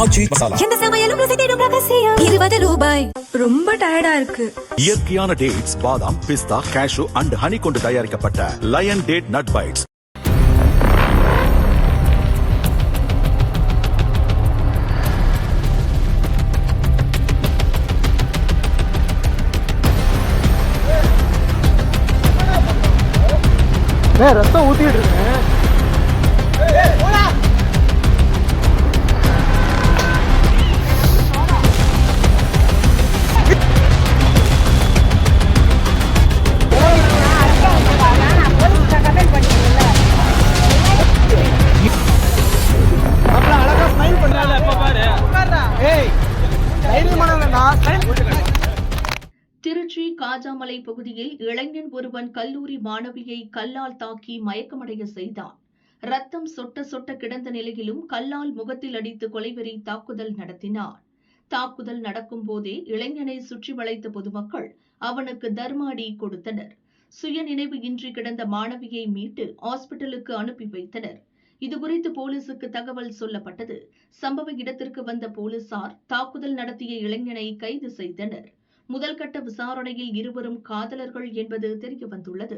ஆச்சி மசாலா. எந்த சமையலும் ருசி தேடும் ரகசியம். 20 ரூபாய். ரொம்ப டயர்டா இருக்கு. இயற்கையான டேட்ஸ், பாதாம், பிஸ்தா, கேஷு அண்ட் ஹனி கொண்டு தயாரிக்கப்பட்ட லயன் டேட் நட் பைட்ஸ். ரத்தம் ஊத்திட்டு இருக்கேன். திருச்சி காஜாமலை பகுதியில் இளைஞன் ஒருவன் கல்லூரி மாணவியை கல்லால் தாக்கி மயக்கமடைய செய்தான். ரத்தம் சொட்ட சொட்ட கிடந்த நிலையிலும் கல்லால் முகத்தில் அடித்து கொலைவெறி தாக்குதல் நடத்தினான். தாக்குதல் நடக்கும் போதே இளைஞனை சுற்றி வளைத்த பொதுமக்கள் அவனுக்கு தர்மாடி கொடுத்தனர். சுயநினைவு இன்றி கிடந்த மாணவியை மீட்டு ஹாஸ்பிட்டலுக்கு அனுப்பி வைத்தனர். இதுகுறித்து போலீசுக்கு தகவல் சொல்லப்பட்டது. சம்பவ இடத்திற்கு வந்த போலீசார் தாக்குதல் நடத்திய இளைஞனை கைது செய்தனர். முதல்கட்ட விசாரணையில் இருவரும் காதலர்கள் என்பது தெரியவந்துள்ளது.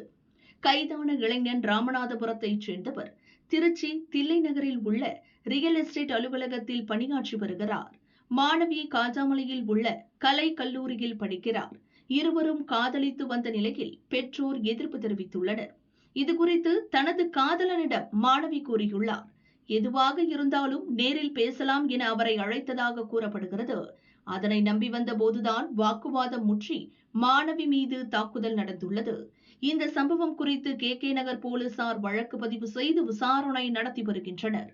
கைதான இளைஞன் ராமநாதபுரத்தைச் சேர்ந்தவர். திருச்சி தில்லை நகரில் உள்ள ரியல் எஸ்டேட் அலுவலகத்தில் பணியாற்றி வருகிறார். மாணவி காஜாமலையில் உள்ள கலை கல்லூரியில் படிக்கிறார். இருவரும் காதலித்து வந்த நிலையில் பெற்றோர் எதிர்ப்பு தெரிவித்துள்ளனர். இதுகுறித்து தனது காதலனிடம் மாணவி கூறியுள்ளார். எதுவாக இருந்தாலும் நேரில் பேசலாம் என அவரை அழைத்ததாக கூறப்படுகிறது. அதனை நம்பி வந்த போதுதான் வாக்குவாதம் முற்றி மாணவி மீது தாக்குதல் நடந்துள்ளது. இந்த சம்பவம் குறித்து கே நகர் போலீசார் வழக்கு பதிவு செய்து விசாரணை நடத்தி வருகின்றனர்.